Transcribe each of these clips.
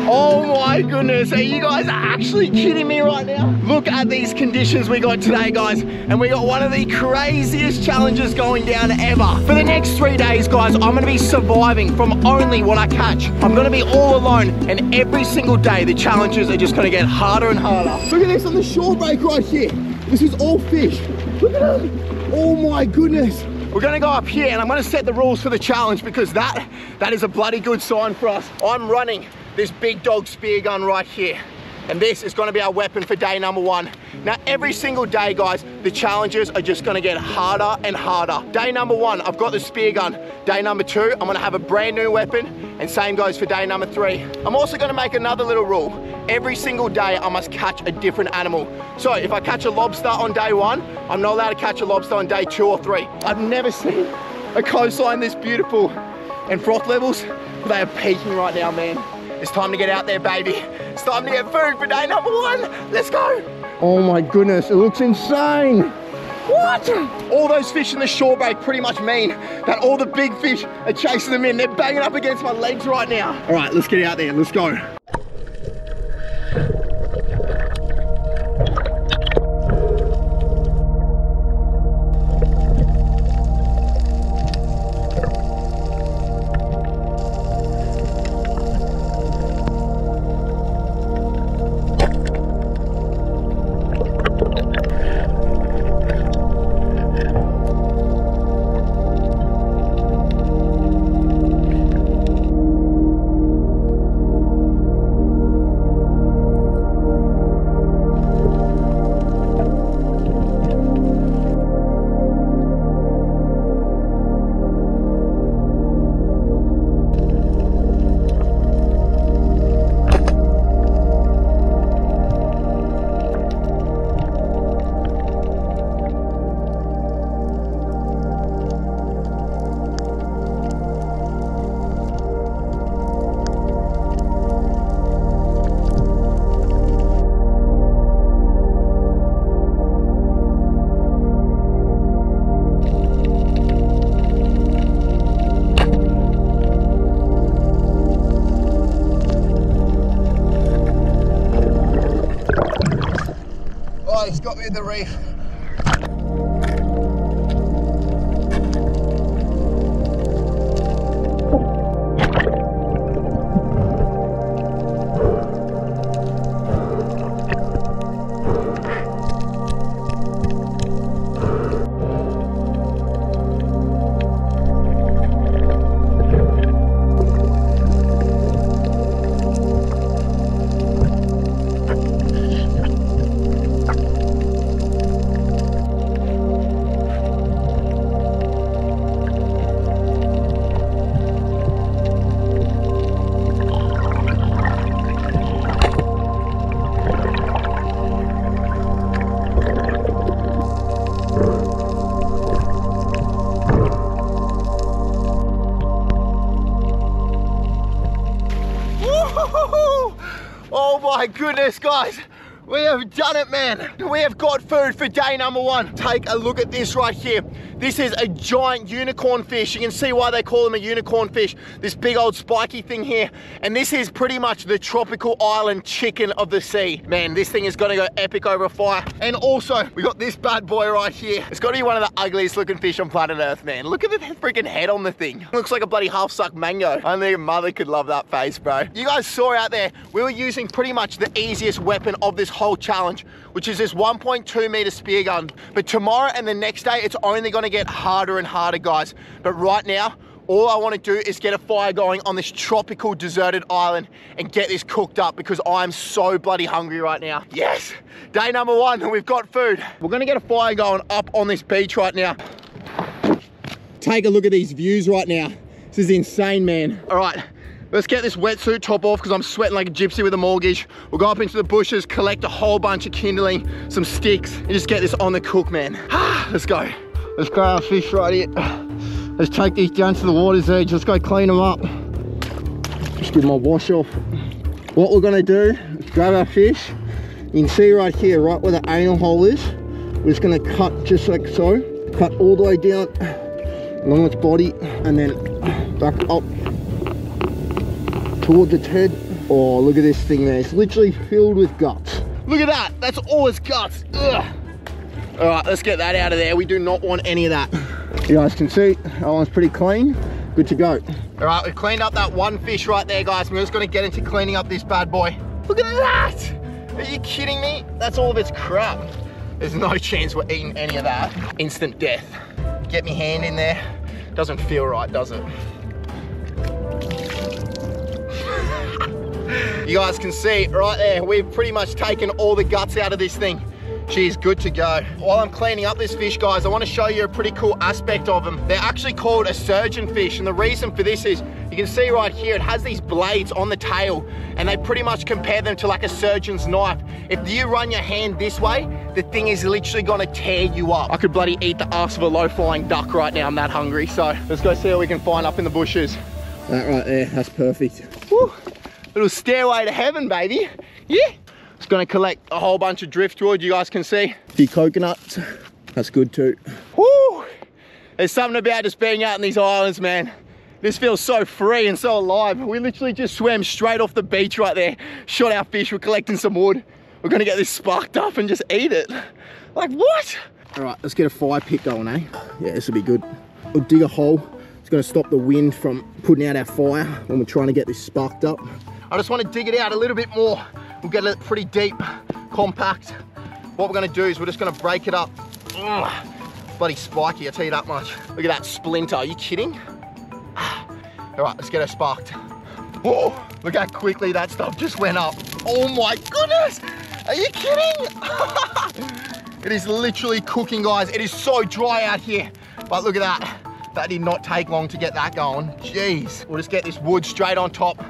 Oh my goodness, are you guys actually kidding me right now? Look at these conditions we got today, guys. And we got one of the craziest challenges going down ever. For the next 3 days, guys, I'm gonna be surviving from only what I catch. I'm gonna be all alone, and every single day, the challenges are just gonna get harder and harder. Look at this on the shore break right here. This is all fish. Look at them. Oh my goodness. We're gonna go up here, and I'm gonna set the rules for the challenge, because that is a bloody good sign for us. I'm running this big dog spear gun right here, and this is gonna be our weapon for day number 1. Now, every single day, guys, the challenges are just gonna get harder and harder. Day number 1, I've got the spear gun. Day number 2, I'm gonna have a brand new weapon, and same goes for day number 3. I'm also gonna make another little rule. Every single day, I must catch a different animal. So if I catch a lobster on day 1, I'm not allowed to catch a lobster on day 2 or 3. I've never seen a coastline this beautiful, and froth levels, they are peaking right now, man. It's time to get out there, baby. It's time to get food for day number 1. Let's go. Oh my goodness, it looks insane. What? All those fish in the shore break pretty much mean that all the big fish are chasing them in. They're banging up against my legs right now. All right, let's get out there, let's go. He's got me in the reef. Oh my goodness, guys. We have done it, man. We have got food for day number 1. Take a look at this right here. This is a giant unicorn fish. You can see why they call them a unicorn fish. This big old spiky thing here. And this is pretty much the tropical island chicken of the sea. Man, this thing is gonna go epic over a fire. And also, we got this bad boy right here. It's gotta be one of the ugliest looking fish on planet Earth, man. Look at the freaking head on the thing. Looks like a bloody half-sucked mango. Only your mother could love that face, bro. You guys saw out there, we were using pretty much the easiest weapon of this whole challenge, which is this 1.2 meter spear gun. But tomorrow and the next day, it's only gonna get harder and harder, guys. But right now, all I want to do is get a fire going on this tropical deserted island and get this cooked up, because I'm so bloody hungry right now. Yes, day number 1 and we've got food. We're gonna get a fire going up on this beach right now. Take a look at these views right now. This is insane, man. All right, let's get this wetsuit top off because I'm sweating like a gypsy with a mortgage. We'll go up into the bushes, collect a whole bunch of kindling, some sticks, and just get this on the cook, man. Let's go. Let's grab our fish right here. Let's take these down to the water's edge. Let's go clean them up. Just give my wash off. What we're gonna do is grab our fish. You can see right here, right where the anal hole is. We're just gonna cut just like so. Cut all the way down along its body and then back up towards its head. Oh, look at this thing there. It's literally filled with guts. Look at that. That's all its guts. Ugh. All right, let's get that out of there. We do not want any of that. You guys can see that one's pretty clean. Good to go. All right, we've cleaned up that one fish right there, guys. We're just gonna get into cleaning up this bad boy. Look at that. Are you kidding me? That's all of its crap. There's no chance we're eating any of that. Instant death. Get me hand in there. Doesn't feel right, does it? You guys can see right there, we've pretty much taken all the guts out of this thing. She's good to go. While I'm cleaning up this fish, guys, I want to show you a pretty cool aspect of them. They're actually called a surgeon fish, and the reason for this is, you can see right here, it has these blades on the tail, and they pretty much compare them to like a surgeon's knife. If you run your hand this way, the thing is literally gonna tear you up. I could bloody eat the ass of a low-flying duck right now, I'm that hungry. So let's go see what we can find up in the bushes. That right there, that's perfect. Woo. Little stairway to heaven, baby. Yeah. It's gonna collect a whole bunch of driftwood, you guys can see. A few coconuts, that's good too. Woo! There's something about just being out in these islands, man. This feels so free and so alive. We literally just swam straight off the beach right there, shot our fish, we're collecting some wood. We're gonna get this sparked up and just eat it. Like, what? All right, let's get a fire pit going, eh? Yeah, this will be good. We'll dig a hole. It's gonna stop the wind from putting out our fire when we're trying to get this sparked up. I just want to dig it out a little bit more. We'll get it pretty deep, compact. What we're gonna do is we're just gonna break it up. Ugh, bloody spiky, I tell you that much. Look at that splinter, are you kidding? All right, let's get her sparked. Oh, look how quickly that stuff just went up. Oh my goodness, are you kidding? It is literally cooking, guys. It is so dry out here, but look at that. That did not take long to get that going. Jeez, we'll just get this wood straight on top.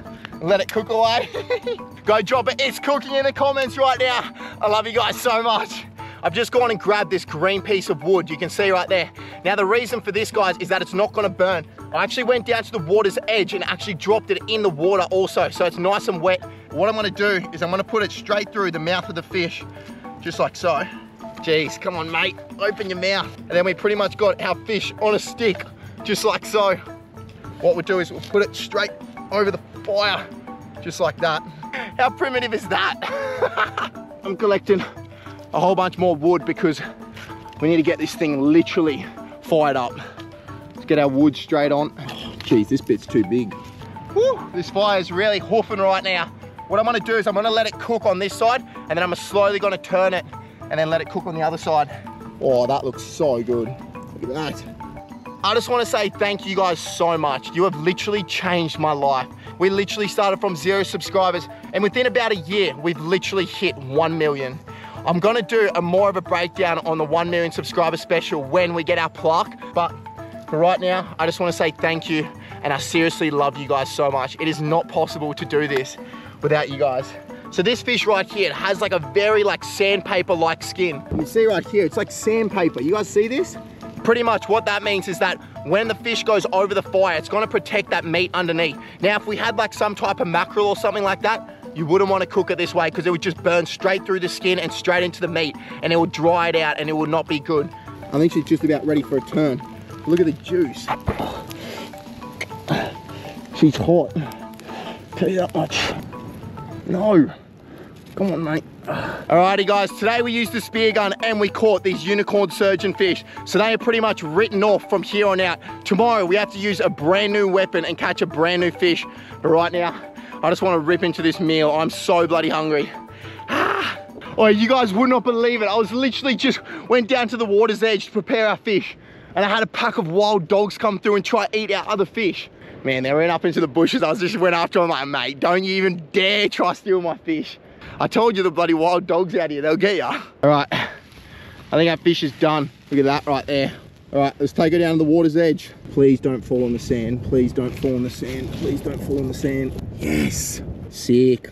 Let it cook away. Go drop it. It's cooking in the comments right now. I love you guys so much. I've just gone and grabbed this green piece of wood. You can see right there. Now the reason for this, guys, is that it's not gonna burn. I actually went down to the water's edge and actually dropped it in the water also, so it's nice and wet. What I'm gonna do is I'm gonna put it straight through the mouth of the fish, just like so. Jeez, come on, mate, open your mouth. And then we pretty much got our fish on a stick, just like so. What we'll do is we'll put it straight over the fire, just like that. How primitive is that? I'm collecting a whole bunch more wood because we need to get this thing literally fired up. Let's get our wood straight on. Oh, geez, this bit's too big. Woo, this fire is really hoofing right now. What I'm gonna do is I'm gonna let it cook on this side, and then I'm slowly gonna turn it and then let it cook on the other side. Oh, that looks so good. Look at that. I just want to say thank you guys so much. You have literally changed my life. We literally started from 0 subscribers, and within about a year, we've literally hit 1 million. I'm gonna do more of a breakdown on the 1 million subscriber special when we get our plaque, but for right now, I just want to say thank you, and I seriously love you guys so much. It is not possible to do this without you guys. So this fish right here, it has like a very like sandpaper-like skin. You can see right here, it's like sandpaper. You guys see this? Pretty much what that means is that when the fish goes over the fire, it's gonna protect that meat underneath. Now, if we had like some type of mackerel or something like that, you wouldn't want to cook it this way because it would just burn straight through the skin and straight into the meat, and it would dry it out and it would not be good. I think she's just about ready for a turn. Look at the juice. She's hot. Tell you that much. No. Come on, mate. Alrighty guys, today we used the spear gun and we caught these unicorn surgeon fish. So they are pretty much written off from here on out. Tomorrow we have to use a brand new weapon and catch a brand new fish. But right now, I just want to rip into this meal. I'm so bloody hungry. Oh, you guys would not believe it. I was literally just went down to the water's edge to prepare our fish, and I had a pack of wild dogs come through and try to eat our other fish. Man, they went up into the bushes. I just went after them like, mate, don't you even dare try to steal my fish. I told you the bloody wild dogs out here, they'll get ya. All right, I think our fish is done. Look at that right there. All right, let's take her down to the water's edge. Please don't fall in the sand. Please don't fall in the sand. Please don't fall in the sand. Yes, sick.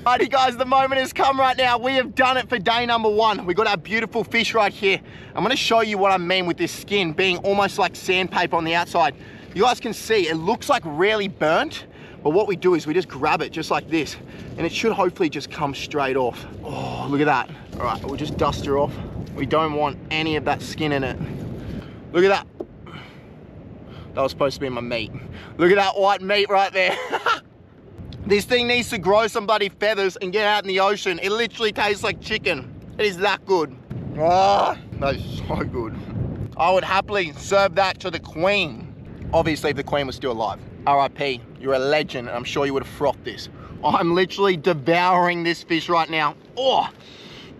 Alrighty guys, the moment has come right now. We have done it for day number 1. We got our beautiful fish right here. I'm gonna show you what I mean with this skin being almost like sandpaper on the outside. You guys can see, it looks like really burnt, but what we do is we just grab it just like this, and it should hopefully just come straight off. Oh, look at that. All right, we'll just dust her off. We don't want any of that skin in it. Look at that. That was supposed to be my meat. Look at that white meat right there. This thing needs to grow some bloody feathers and get out in the ocean. It literally tastes like chicken. It is that good. Ah, that is so good. I would happily serve that to the Queen. Obviously, if the Queen was still alive. RIP, you're a legend, and I'm sure you would have frothed this. I'm literally devouring this fish right now. Oh,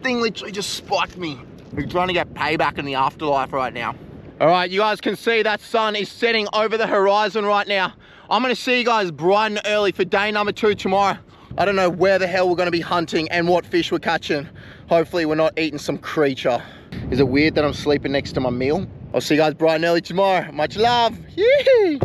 thing literally just spiked me. We're trying to get payback in the afterlife right now. All right, you guys can see that sun is setting over the horizon right now. I'm gonna see you guys bright and early for day number 2 tomorrow. I don't know where the hell we're gonna be hunting and what fish we're catching. Hopefully we're not eating some creature. Is it weird that I'm sleeping next to my meal? I'll see you guys bright and early tomorrow. Much love. Yee!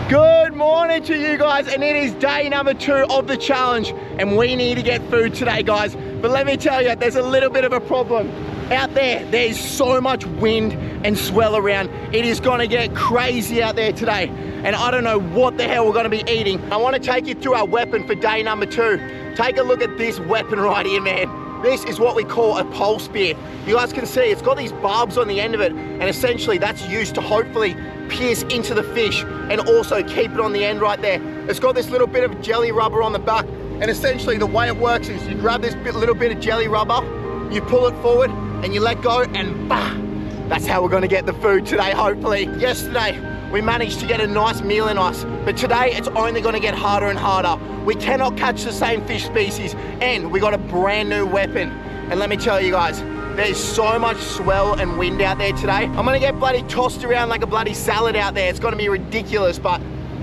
Good morning to you guys, and it is day number 2 of the challenge, and we need to get food today, guys. But let me tell you, there's a little bit of a problem. Out there's so much wind and swell around. It is gonna get crazy out there today, and I don't know what the hell we're gonna be eating. I wanna take you through our weapon for day number 2. Take a look at this weapon right here, man. This is what we call a pole spear. You guys can see it's got these barbs on the end of it, and essentially that's used to hopefully pierce into the fish and also keep it on the end right there. It's got this little bit of jelly rubber on the back, and essentially the way it works is you grab this little bit of jelly rubber, you pull it forward, and you let go, and bah! That's how we're gonna get the food today, hopefully. Yesterday, we managed to get a nice meal in us, but today it's only gonna get harder and harder. We cannot catch the same fish species, and we got a brand new weapon. And let me tell you guys, there's so much swell and wind out there today. I'm gonna get bloody tossed around like a bloody salad out there. It's gonna be ridiculous, but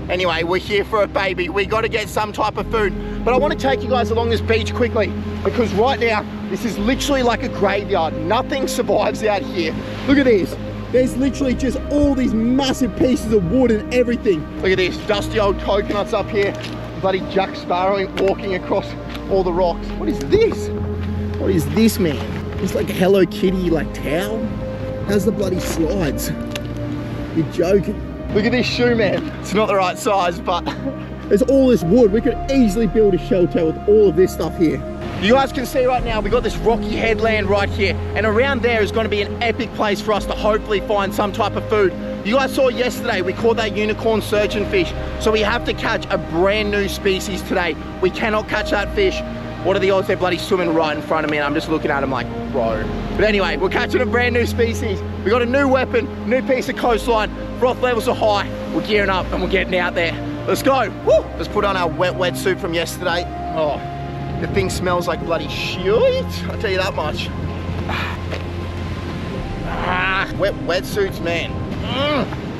anyway, we're here for it, baby. We gotta get some type of food. But I wanna take you guys along this beach quickly, because right now, this is literally like a graveyard. Nothing survives out here. Look at this. There's literally just all these massive pieces of wood and everything. Look at this, dusty old coconuts up here. Bloody Jack Sparrow walking across all the rocks. What is this? What is this, man? It's like a Hello Kitty like towel. How's the bloody slides? You're joking. Look at this shoe, man. It's not the right size, but there's all this wood. We could easily build a shelter with all of this stuff here. You guys can see right now, we got this rocky headland right here, and around there is going to be an epic place for us to hopefully find some type of food. You guys saw yesterday, we caught that unicorn surgeonfish, so we have to catch a brand new species today. We cannot catch that fish. What are the odds they're bloody swimming right in front of me, and I'm just looking at them like, bro. But anyway, we're catching a brand new species. We got a new weapon, new piece of coastline, froth levels are high. We're gearing up and we're getting out there. Let's go. Woo! Let's put on our wet suit from yesterday. Oh. The thing smells like bloody shit, I'll tell you that much. Wet suits, man.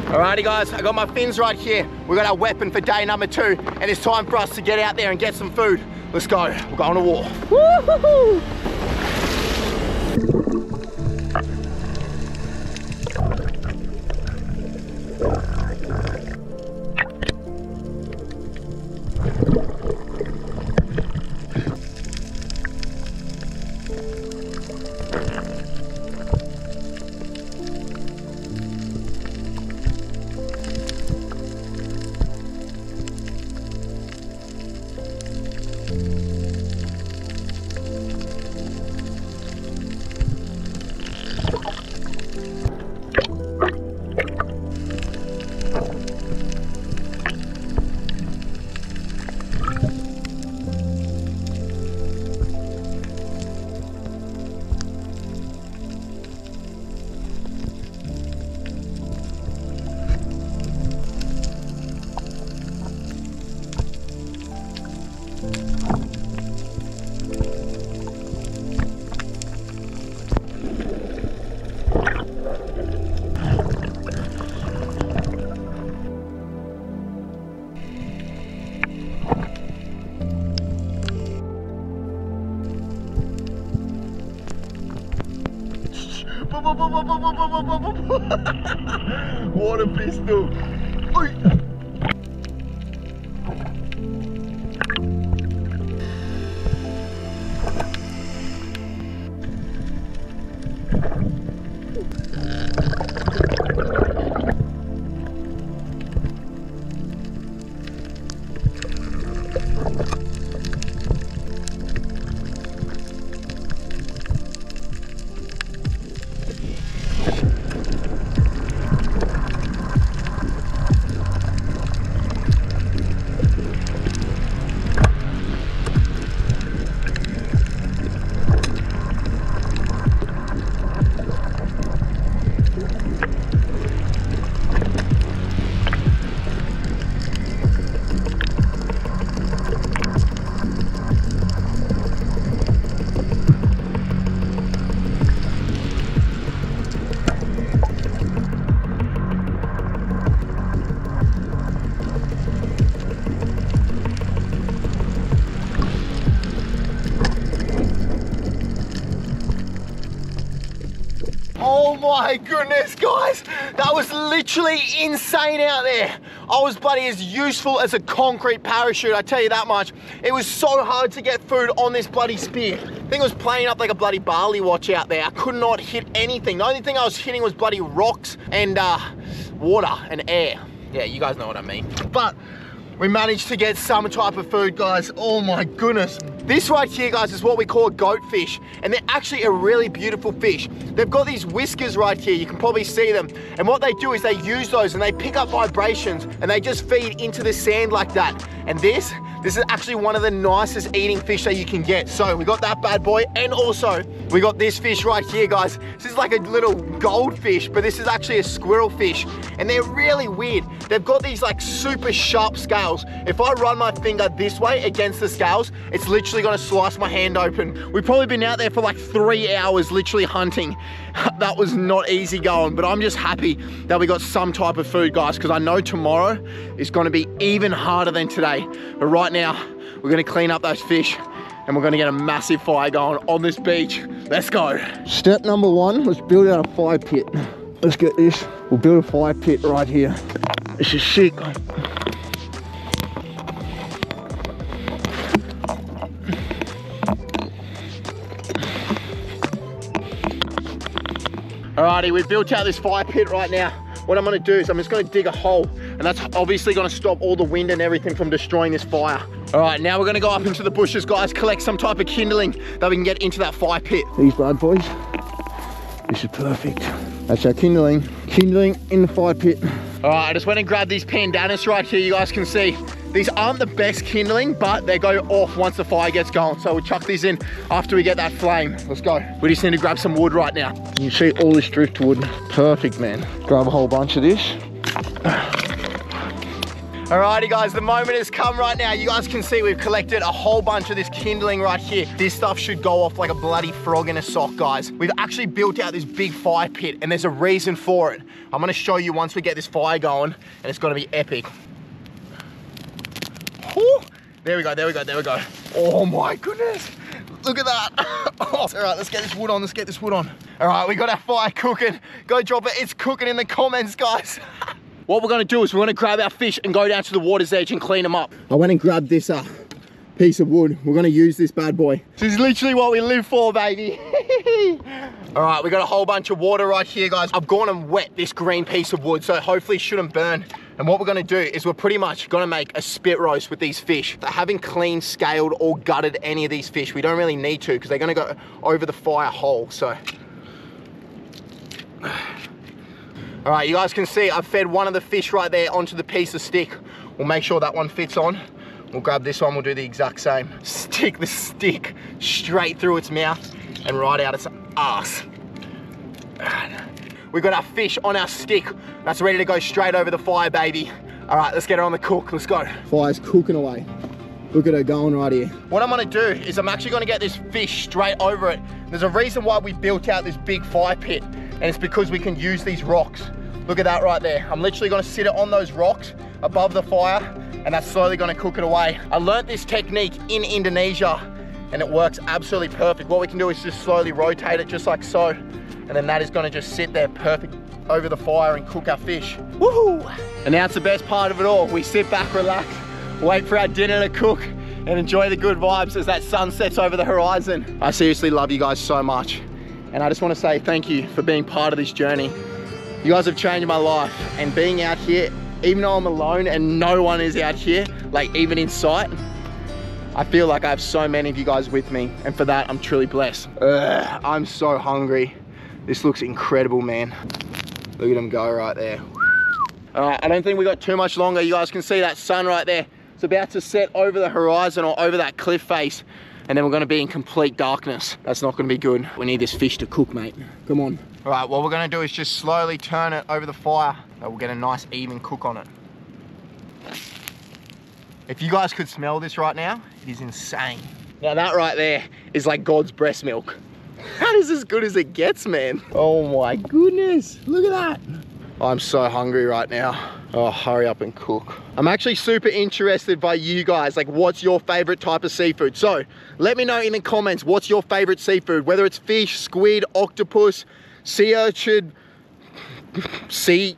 Alrighty guys, I got my fins right here. We got our weapon for day number 2, and it's time for us to get out there and get some food. Let's go, we're going to war. Woo-hoo-hoo! What a pistol! Oi. my goodness, guys. That was literally insane out there. I was bloody as useful as a concrete parachute, I tell you that much. It was so hard to get food on this bloody spear. I think it was playing up like a bloody barley watch out there. I could not hit anything. The only thing I was hitting was bloody rocks and water and air. Yeah, you guys know what I mean. But we managed to get some type of food, guys. Oh my goodness. This right here, guys, is what we call a goatfish, and they're actually a really beautiful fish. They've got these whiskers right here. You can probably see them. And what they do is they use those and they pick up vibrations and they just feed into the sand like that. And this is actually one of the nicest eating fish that you can get. So we got that bad boy, and also we got this fish right here, guys. This is like a little goldfish, but this is actually a squirrel fish, and they're really weird. They've got these like super sharp scales. If I run my finger this way against the scales, it's literally gonna slice my hand open. We've probably been out there for like 3 hours literally hunting. That was not easy going, but I'm just happy that we got some type of food, guys, because I know tomorrow is gonna be even harder than today. But right now, we're gonna clean up those fish and we're gonna get a massive fire going on this beach. Let's go. Step number one, let's build out a fire pit. Let's get this. We'll build a fire pit right here. This is sick. Alrighty, we've built out this fire pit right now. What I'm gonna do is I'm just gonna dig a hole, and that's obviously gonna stop all the wind and everything from destroying this fire. All right, now we're gonna go up into the bushes, guys, collect some type of kindling that we can get into that fire pit. These bad boys, this is perfect. That's our kindling in the fire pit. All right, I just went and grabbed these pandanus right here. You guys can see these aren't the best kindling, but they go off once the fire gets going. So we'll chuck these in after we get that flame. Let's go. We just need to grab some wood right now. You see all this driftwood. Perfect, man. Grab a whole bunch of this. Alrighty, guys, the moment has come right now. You guys can see we've collected a whole bunch of this kindling right here. This stuff should go off like a bloody frog in a sock, guys. We've actually built out this big fire pit, and there's a reason for it. I'm gonna show you once we get this fire going, and it's gonna be epic. Ooh, there we go, there we go, there we go. Oh my goodness. Look at that. Oh, all right, let's get this wood on, let's get this wood on. All right, we got our fire cooking. Go drop it, it's cooking in the comments, guys. What we're gonna do is we're gonna grab our fish and go down to the water's edge and clean them up. I went and grabbed this piece of wood. We're gonna use this bad boy. This is literally what we live for, baby. All right, we got a whole bunch of water right here, guys. I've gone and wet this green piece of wood, so hopefully it shouldn't burn. And what we're gonna do is we're pretty much gonna make a spit roast with these fish. I haven't cleaned, scaled, or gutted any of these fish. We don't really need to, because they're gonna go over the fire hole, so. All right, you guys can see I've fed one of the fish right there onto the piece of stick. We'll make sure that one fits on. We'll grab this one, we'll do the exact same. Stick the stick straight through its mouth and right out its ass. We've got our fish on our stick. That's ready to go straight over the fire, baby. All right, let's get her on the cook, let's go. Fire's cooking away. Look at her going right here. What I'm gonna do is I'm actually gonna get this fish straight over it. There's a reason why we built out this big fire pit, and it's because we can use these rocks. Look at that right there. I'm literally gonna sit it on those rocks above the fire, and that's slowly gonna cook it away. I learned this technique in Indonesia, and it works absolutely perfect. What we can do is just slowly rotate it just like so, and then that is gonna just sit there perfect over the fire and cook our fish. Woohoo! And now it's the best part of it all. We sit back, relax, wait for our dinner to cook, and enjoy the good vibes as that sun sets over the horizon. I seriously love you guys so much, and I just wanna say thank you for being part of this journey. You guys have changed my life, and being out here, even though I'm alone and no one is out here, like even in sight, I feel like I have so many of you guys with me, and for that, I'm truly blessed. I'm so hungry. This looks incredible, man. Look at them go right there. All right, I don't think we got too much longer. You guys can see that sun right there. It's about to set over the horizon or over that cliff face, and then we're gonna be in complete darkness. That's not gonna be good. We need this fish to cook, mate. Come on. All right, what we're gonna do is just slowly turn it over the fire, and we'll get a nice even cook on it. If you guys could smell this right now, it is insane. Now that right there is like God's breast milk. That is as good as it gets, man. Oh my goodness, look at that. I'm so hungry right now. Oh, hurry up and cook. I'm actually super interested by you guys, like what's your favorite type of seafood? So let me know in the comments, what's your favorite seafood? Whether it's fish, squid, octopus, sea urchin, sea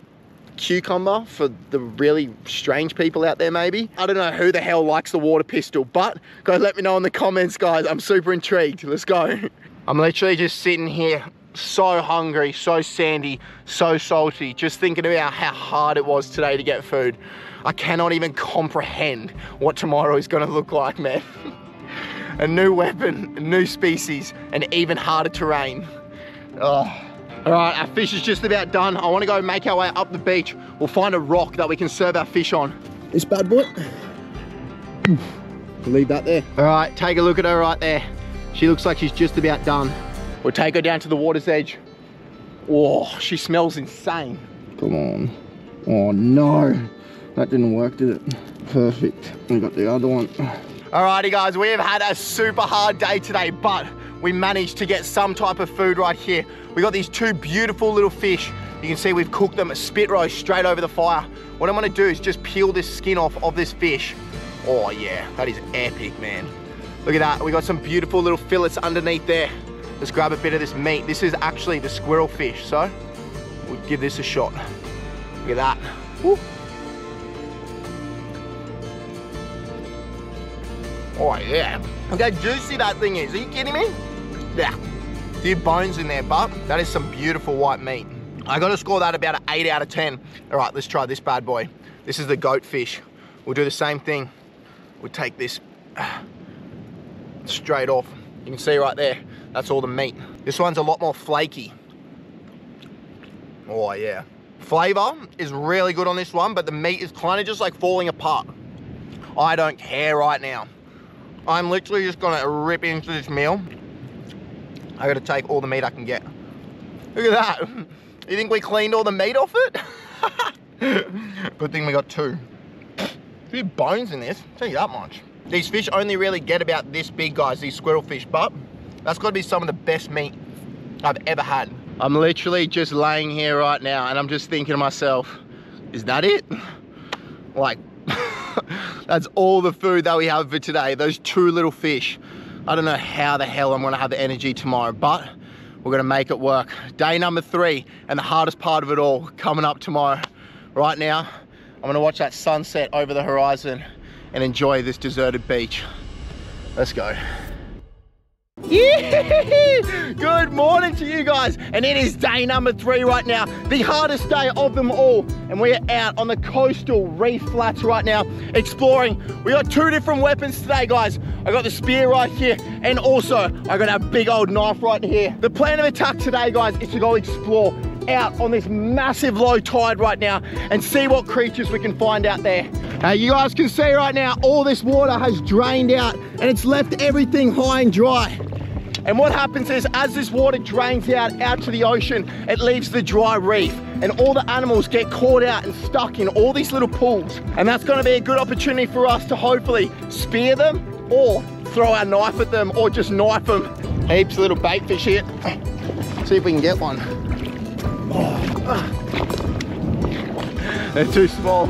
cucumber for the really strange people out there maybe. I don't know who the hell likes the water pistol, but go let me know in the comments, guys. I'm super intrigued. Let's go. I'm literally just sitting here, so hungry, so sandy, so salty, just thinking about how hard it was today to get food. I cannot even comprehend what tomorrow is gonna look like, man. A new weapon, a new species, and even harder terrain. Oh. All right, our fish is just about done. I want to go make our way up the beach. We'll find a rock that we can serve our fish on. This bad boy. Leave that there. All right, take a look at her right there. She looks like she's just about done. We'll take her down to the water's edge. Oh, she smells insane. Come on. Oh no, that didn't work, did it? Perfect. We got the other one. Alrighty guys, we have had a super hard day today, but we managed to get some type of food right here. We got these two beautiful little fish. You can see we've cooked them spit roast straight over the fire. What I'm gonna do is just peel this skin off of this fish. Oh yeah, that is epic, man. Look at that, we got some beautiful little fillets underneath there. Let's grab a bit of this meat. This is actually the squirrel fish, so we'll give this a shot. Look at that. Woo. Oh yeah, look how juicy that thing is. Are you kidding me? Yeah, a few bones in there, but that is some beautiful white meat. I gotta score that about an 8 out of 10. All right, let's try this bad boy. This is the goat fish. We'll do the same thing. We'll take this straight off. You can see right there, that's all the meat. This one's a lot more flaky. Oh yeah. Flavor is really good on this one, but the meat is kind of just like falling apart. I don't care right now. I'm literally just gonna rip into this meal. I gotta take all the meat I can get. Look at that. You think we cleaned all the meat off it? Good thing we got two. A few bones in this, I'll tell you that much. These fish only really get about this big, guys, these squirrel fish, but that's gotta be some of the best meat I've ever had. I'm literally just laying here right now and I'm just thinking to myself, is that it? Like, that's all the food that we have for today, those two little fish. I don't know how the hell I'm gonna have the energy tomorrow, but we're gonna make it work. Day number 3 and the hardest part of it all coming up tomorrow. Right now, I'm gonna watch that sunset over the horizon and enjoy this deserted beach. Let's go. Yeah! Good morning to you guys, and it is day number 3 right now, the hardest day of them all, and we're out on the coastal reef flats right now exploring. We got 2 different weapons today, guys. I got the spear right here, and also I got our big old knife right here. The plan of attack today, guys, is to go explore out on this massive low tide right now and see what creatures we can find out there. You guys can see right now all this water has drained out and it's left everything high and dry. And what happens is, as this water drains out to the ocean, it leaves the dry reef, and all the animals get caught out and stuck in all these little pools. And that's gonna be a good opportunity for us to hopefully spear them or throw our knife at them or just knife them. Heaps of little bait fish here. See if we can get one. They're too small.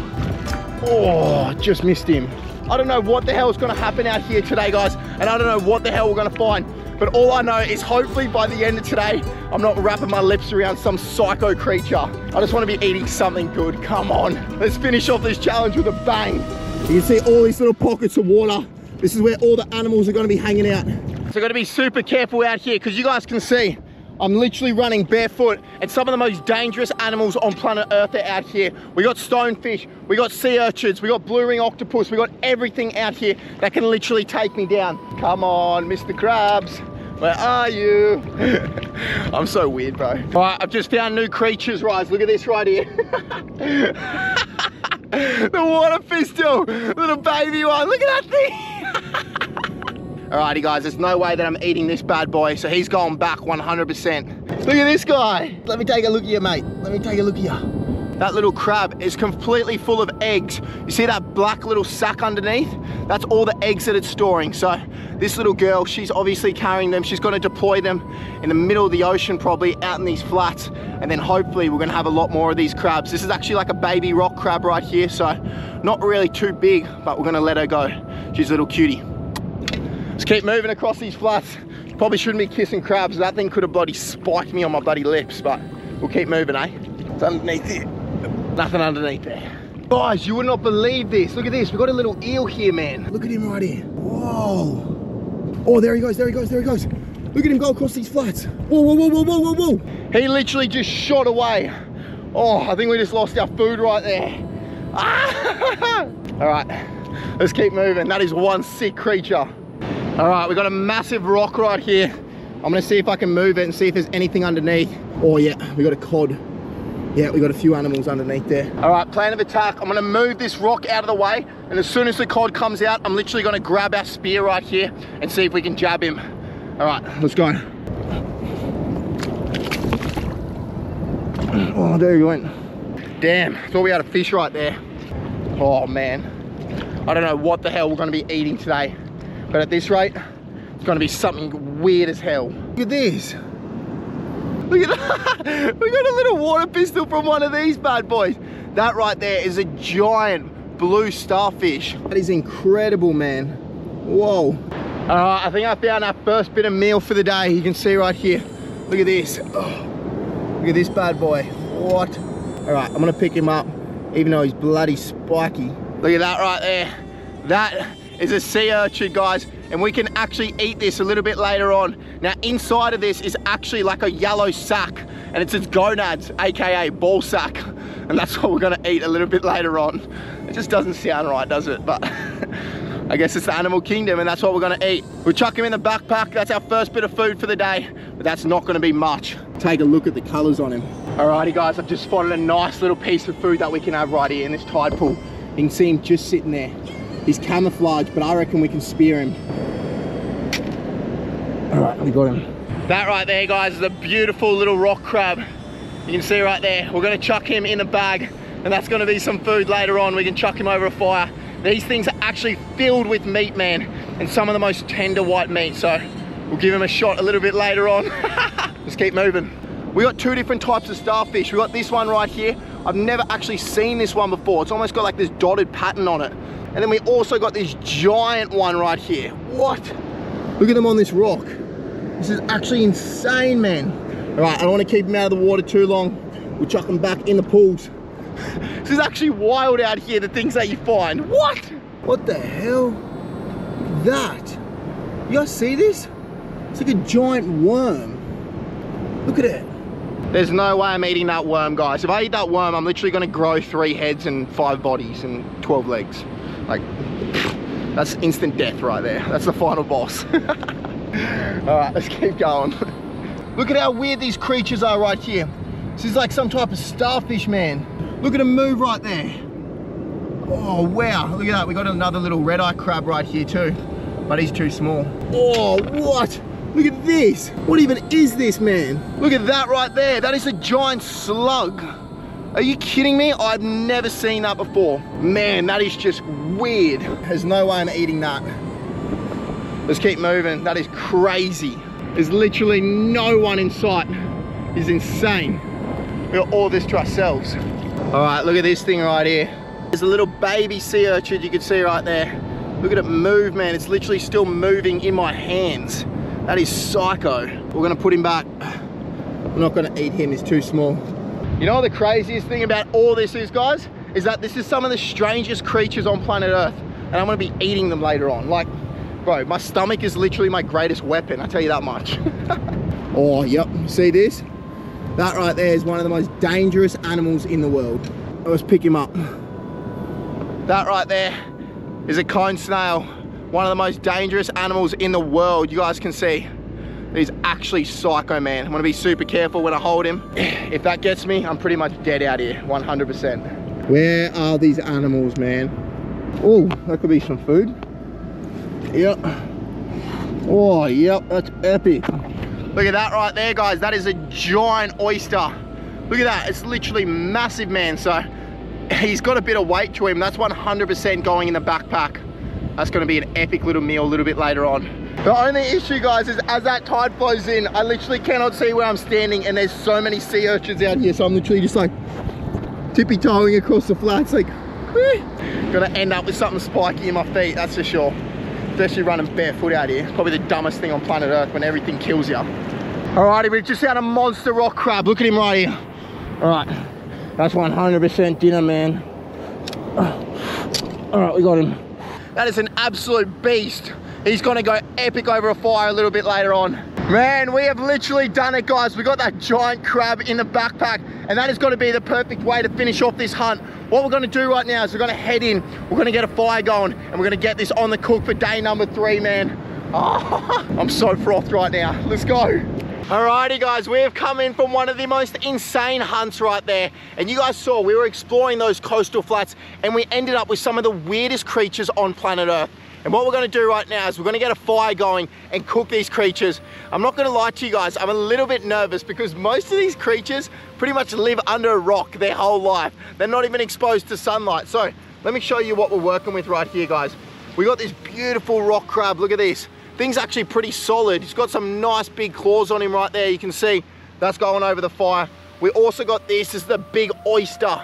Oh, just missed him. I don't know what the hell is gonna happen out here today, guys, and I don't know what the hell we're gonna find. But all I know is hopefully by the end of today, I'm not wrapping my lips around some psycho creature. I just want to be eating something good. Come on, let's finish off this challenge with a bang. You can see all these little pockets of water. This is where all the animals are going to be hanging out. So I've got to be super careful out here because you guys can see I'm literally running barefoot, and some of the most dangerous animals on planet Earth are out here. We got stonefish, we got sea urchins, we got blue ring octopus, we got everything out here that can literally take me down. Come on, Mr. Krabs, where are you? I'm so weird, bro. All right, I've just found new creatures, guys. Look at this right here. The water pistol, little baby one. Look at that thing. Alrighty guys, there's no way that I'm eating this bad boy, so he's going back 100%. Look at this guy. Let me take a look at you, mate. Let me take a look at you. That little crab is completely full of eggs. You see that black little sack underneath? That's all the eggs that it's storing. So this little girl, she's obviously carrying them. She's gonna deploy them in the middle of the ocean, probably out in these flats. And then hopefully we're gonna have a lot more of these crabs. This is actually like a baby rock crab right here, so not really too big, but we're gonna let her go. She's a little cutie. Let's keep moving across these flats. Probably shouldn't be kissing crabs. That thing could have bloody spiked me on my bloody lips, but we'll keep moving, eh? It's underneath here. Nothing underneath there. Guys, you would not believe this. Look at this. We've got a little eel here, man. Look at him right here. Whoa. Oh, there he goes, there he goes, there he goes. Look at him go across these flats. Whoa, whoa, whoa, whoa, whoa, whoa, whoa. He literally just shot away. Oh, I think we just lost our food right there. Ah! All right, let's keep moving. That is one sick creature. All right, we've got a massive rock right here. I'm gonna see if I can move it and see if there's anything underneath. Oh yeah, we got a cod. Yeah, we got a few animals underneath there. All right, plan of attack. I'm gonna move this rock out of the way, and as soon as the cod comes out, I'm literally gonna grab our spear right here and see if we can jab him. All right, let's go. Oh, there he went. Damn, thought we had a fish right there. Oh man, I don't know what the hell we're gonna be eating today, but at this rate, it's gonna be something weird as hell. Look at this. Look at that. We got a little water pistol from one of these bad boys. That right there is a giant blue starfish. That is incredible, man. Whoa. All right, I think I found our first bit of meal for the day. You can see right here. Look at this. Oh, look at this bad boy. What? All right, I'm gonna pick him up, even though he's bloody spiky. Look at that right there. That is a sea urchin, guys, and we can actually eat this a little bit later on. Now, inside of this is actually like a yellow sack, and it's its gonads, AKA ball sack, and that's what we're gonna eat a little bit later on. It just doesn't sound right, does it? But I guess it's the animal kingdom, and that's what we're gonna eat. We'll chuck him in the backpack. That's our first bit of food for the day, but that's not gonna be much. Take a look at the colors on him. Alrighty guys, I've just spotted a nice little piece of food that we can have right here in this tide pool. You can see him just sitting there. He's camouflaged, but I reckon we can spear him. All right, we got him. That right there, guys, is a beautiful little rock crab. You can see right there. We're gonna chuck him in a bag, and that's gonna be some food later on. We can chuck him over a fire. These things are actually filled with meat, man, and some of the most tender white meat, so we'll give him a shot a little bit later on. Let's keep moving. We got two different types of starfish. We got this one right here. I've never actually seen this one before. It's almost got like this dotted pattern on it. And then we also got this giant one right here. What? Look at them on this rock. This is actually insane, man. All right, I don't want to keep them out of the water too long. We'll chuck them back in the pools. This is actually wild out here, the things that you find. What? What the hell? That. You guys see this? It's like a giant worm. Look at it. There's no way I'm eating that worm, guys. If I eat that worm, I'm literally gonna grow 3 heads and 5 bodies and 12 legs. Like, that's instant death right there. That's the final boss. All right, let's keep going. Look at how weird these creatures are right here. This is like some type of starfish, man. Look at them move right there. Oh, wow, look at that. We got another little red-eye crab right here too, but he's too small. Oh, what? Look at this. What even is this, man? Look at that right there. That is a giant slug. Are you kidding me? I've never seen that before. Man, that is just weird. There's no way I'm eating that. Let's keep moving. That is crazy. There's literally no one in sight. It's insane. We got all this to ourselves. All right, look at this thing right here. There's a little baby sea urchin you can see right there. Look at it move, man. It's literally still moving in my hands. That is psycho. We're gonna put him back. We're not gonna eat him, he's too small. You know what the craziest thing about all this is, guys? Is that this is some of the strangest creatures on planet Earth, and I'm gonna be eating them later on. Like, bro, my stomach is literally my greatest weapon, I tell you that much. Oh, yep, see this? That right there is one of the most dangerous animals in the world. Let's pick him up. That right there is a cone snail. One of the most dangerous animals in the world. You guys can see. He's actually psycho, man. I'm gonna be super careful when I hold him. If that gets me, I'm pretty much dead out here, 100%. Where are these animals, man? Oh, that could be some food. Yep. Oh, yep, that's epic. Look at that right there, guys. That is a giant oyster. Look at that, it's literally massive, man. So he's got a bit of weight to him. That's 100% going in the backpack. That's gonna be an epic little meal a little bit later on. The only issue, guys, is as that tide flows in, I literally cannot see where I'm standing, and there's so many sea urchins out here, so I'm literally just like tippy-toeing across the flats, like, gonna end up with something spiky in my feet, that's for sure. Especially running barefoot out here. It's probably the dumbest thing on planet Earth when everything kills you. Alrighty, we've just found a monster rock crab. Look at him right here. Alright, That's 100% dinner, man. All right, we got him. That is an absolute beast. He's gonna go epic over a fire a little bit later on. Man, we have literally done it, guys. We got that giant crab in the backpack, and that is gonna be the perfect way to finish off this hunt. What we're gonna do right now is we're gonna head in, we're gonna get a fire going, and we're gonna get this on the cook for day number 3, man. Oh, I'm so frothed right now. Let's go. Alrighty guys, we have come in from one of the most insane hunts right there. And you guys saw, we were exploring those coastal flats and we ended up with some of the weirdest creatures on planet Earth. And what we're gonna do right now is we're gonna get a fire going and cook these creatures. I'm not gonna lie to you guys, I'm a little bit nervous because most of these creatures pretty much live under a rock their whole life. They're not even exposed to sunlight. So let me show you what we're working with right here, guys. We got this beautiful rock crab, look at this. Thing's actually pretty solid. He's got some nice big claws on him right there. You can see that's going over the fire. We also got this is the big oyster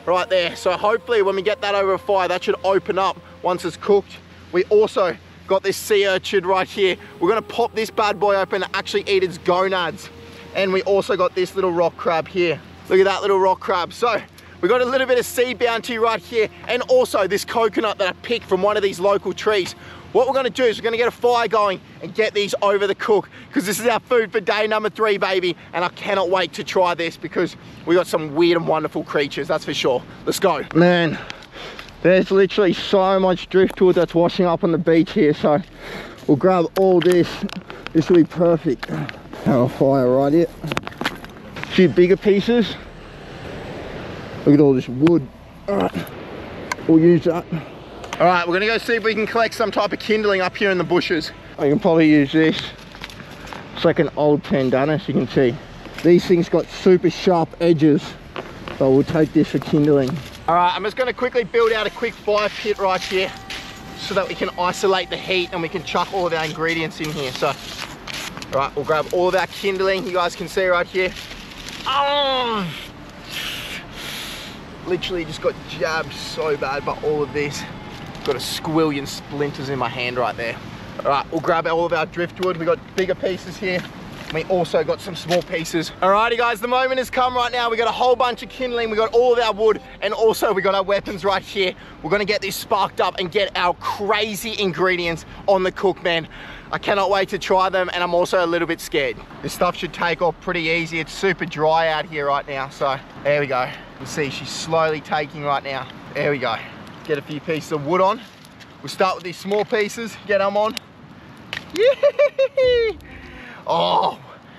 right there. So hopefully when we get that over a fire, that should open up once it's cooked. We also got this sea urchin right here. We're gonna pop this bad boy open and actually eat its gonads. And we also got this little rock crab here. Look at that little rock crab. So we got a little bit of sea bounty right here and also this coconut that I picked from one of these local trees. What we're gonna do is we're gonna get a fire going and get these over the cook because this is our food for day number 3, baby. And I cannot wait to try this because we got some weird and wonderful creatures, that's for sure. Let's go. Man, there's literally so much driftwood that's washing up on the beach here. So we'll grab all this. This will be perfect. Have a fire right here. A few bigger pieces. Look at all this wood. All right, we'll use that. All right, we're gonna go see if we can collect some type of kindling up here in the bushes. I can probably use this. It's like an old pandanus, you can see. These things got super sharp edges, but we'll take this for kindling. All right, I'm just gonna quickly build out a quick fire pit right here so that we can isolate the heat and we can chuck all of our ingredients in here. So, all right, we'll grab all of our kindling. You guys can see right here. Oh! Literally just got jabbed so bad by all of this. Got a squillion splinters in my hand right there. All right, we'll grab all of our driftwood. We got bigger pieces here. We also got some small pieces. Alrighty guys, the moment has come right now. We got a whole bunch of kindling. We got all of our wood and also we got our weapons right here. We're gonna get this sparked up and get our crazy ingredients on the cook, man. I cannot wait to try them and I'm also a little bit scared. This stuff should take off pretty easy. It's super dry out here right now. So there we go. You can see she's slowly taking right now. There we go. Get a few pieces of wood on. We'll start with these small pieces, get them on. Yay! Oh,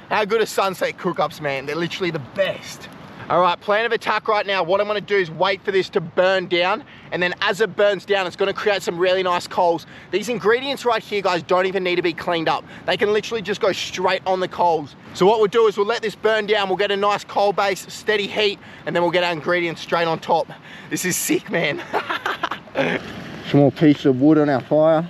how good are sunset cook-ups, man. They're literally the best. All right, plan of attack right now. What I'm gonna do is wait for this to burn down, and then as it burns down, it's gonna create some really nice coals. These ingredients right here, guys, don't even need to be cleaned up. They can literally just go straight on the coals. So what we'll do is we'll let this burn down, we'll get a nice coal base, steady heat, and then we'll get our ingredients straight on top. This is sick, man. Some more pieces of wood on our fire.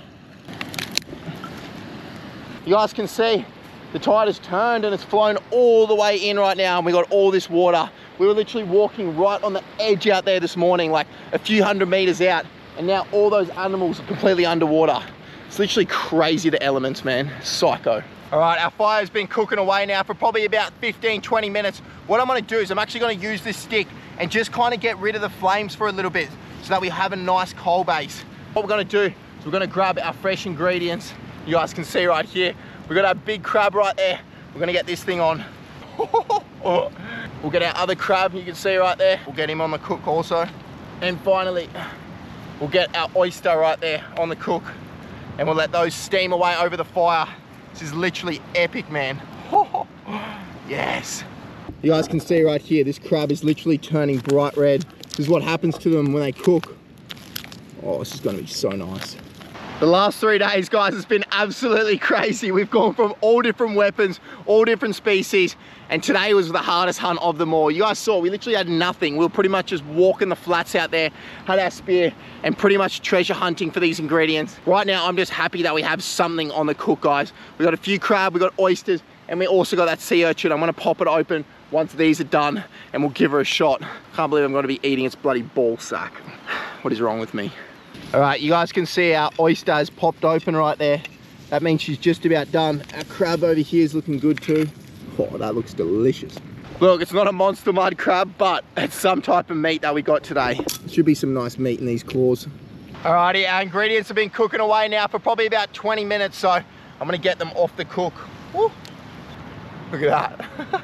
You guys can see the tide has turned and it's flown all the way in right now, and we got all this water. We were literally walking right on the edge out there this morning, like a few hundred meters out, and now all those animals are completely underwater. It's literally crazy, the elements, man. Psycho. All right, our fire's been cooking away now for probably about 15-20 minutes. What I'm gonna do is I'm actually gonna use this stick and just kind of get rid of the flames for a little bit so that we have a nice coal base. What we're gonna do is we're gonna grab our fresh ingredients. You guys can see right here, we got our big crab right there. We're gonna get this thing on. We'll get our other crab, you can see right there. We'll get him on the cook also. And finally, we'll get our oyster right there on the cook. And we'll let those steam away over the fire. This is literally epic, man. Yes. You guys can see right here, this crab is literally turning bright red. This is what happens to them when they cook. Oh, this is gonna be so nice. The last 3 days, guys, it's been absolutely crazy. We've gone from all different weapons, all different species, and today was the hardest hunt of them all. You guys saw, we literally had nothing. We were pretty much just walking the flats out there, had our spear, and pretty much treasure hunting for these ingredients. Right now, I'm just happy that we have something on the cook, guys. We got a few crab, we got oysters, and we also got that sea urchin. I'm gonna pop it open once these are done, and we'll give her a shot. Can't believe I'm gonna be eating its bloody ball sack. What is wrong with me? All right, you guys can see our oyster has popped open right there. That means she's just about done. Our crab over here is looking good too. Oh, that looks delicious. Look, it's not a monster mud crab, but it's some type of meat that we got today. Should be some nice meat in these claws. Alrighty, our ingredients have been cooking away now for probably about 20 minutes, so I'm gonna get them off the cook. Woo. Look at that.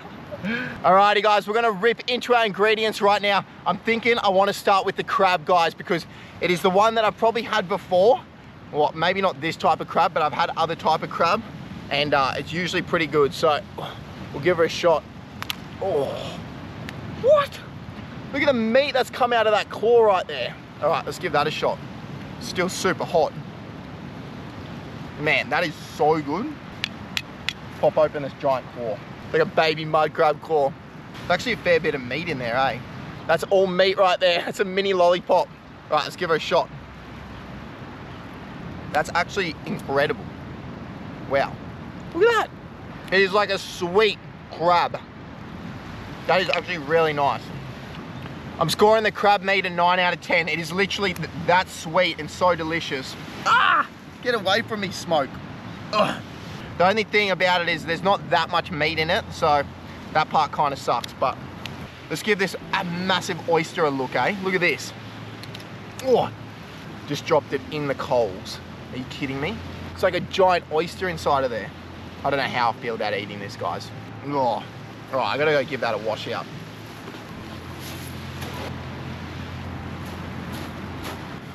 Alrighty guys, we're gonna rip into our ingredients right now. I'm thinking I wanna start with the crab, guys, because it is the one that I've probably had before. Well, maybe not this type of crab, but I've had other type of crab, and it's usually pretty good, so we'll give her a shot. Oh, what? Look at the meat that's come out of that claw right there. All right, let's give that a shot. Still super hot. Man, that is so good. Pop open this giant claw. Like a baby mud crab claw. There's actually a fair bit of meat in there, eh? That's all meat right there. That's a mini lollipop. All right, let's give her a shot. That's actually incredible. Wow, look at that. It is like a sweet crab. That is actually really nice. I'm scoring the crab meat a 9 out of 10. It is literally that sweet and so delicious. Ah! Get away from me, smoke. Ugh. The only thing about it is there's not that much meat in it, so that part kind of sucks, but let's give this a massive oyster a look, eh? Look at this. Oh, just dropped it in the coals. Are you kidding me? It's like a giant oyster inside of there. I don't know how I feel about eating this, guys. Oh. All right, I gotta go give that a wash out.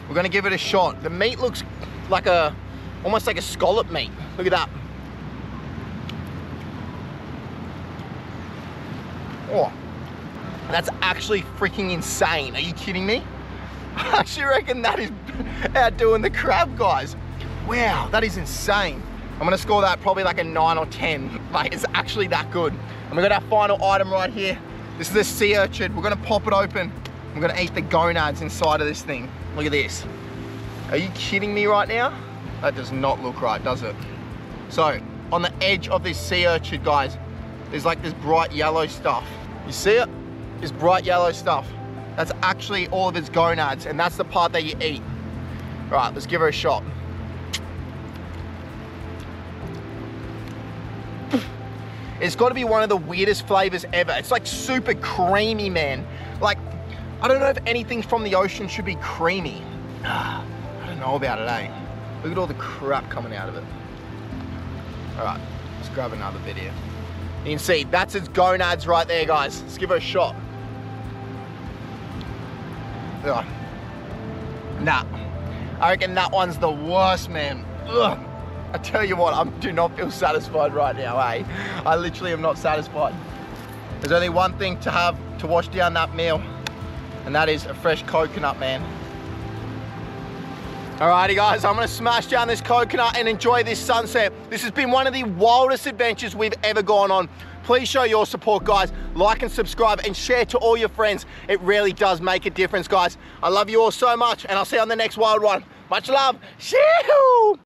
We're gonna give it a shot. The meat looks like almost like a scallop meat. Look at that. Oh, that's actually freaking insane. Are you kidding me? I actually reckon that is outdoing the crab, guys. Wow, that is insane. I'm gonna score that probably like a 9 or 10. Like, it's actually that good. And we got our final item right here. This is a sea urchin. We're gonna pop it open. We're gonna eat the gonads inside of this thing. Look at this. Are you kidding me right now? That does not look right, does it? So, on the edge of this sea urchin, guys, there's like this bright yellow stuff. You see it? This bright yellow stuff. That's actually all of its gonads, and that's the part that you eat. All right, let's give her a shot. It's got to be one of the weirdest flavors ever. It's like super creamy, man. Like, I don't know if anything from the ocean should be creamy. I don't know about it, eh? Look at all the crap coming out of it. All right, let's grab another bit here. You can see, that's its gonads right there, guys. Let's give her a shot. Ugh. Nah, I reckon that one's the worst, man. Ugh. I tell you what, I do not feel satisfied right now, eh? I literally am not satisfied. There's only one thing to have to wash down that meal, and that is a fresh coconut, man. Alrighty guys, I'm gonna smash down this coconut and enjoy this sunset. This has been one of the wildest adventures we've ever gone on. Please show your support, guys. Like and subscribe and share to all your friends. It really does make a difference, guys. I love you all so much, and I'll see you on the next wild one. Much love. Shoo!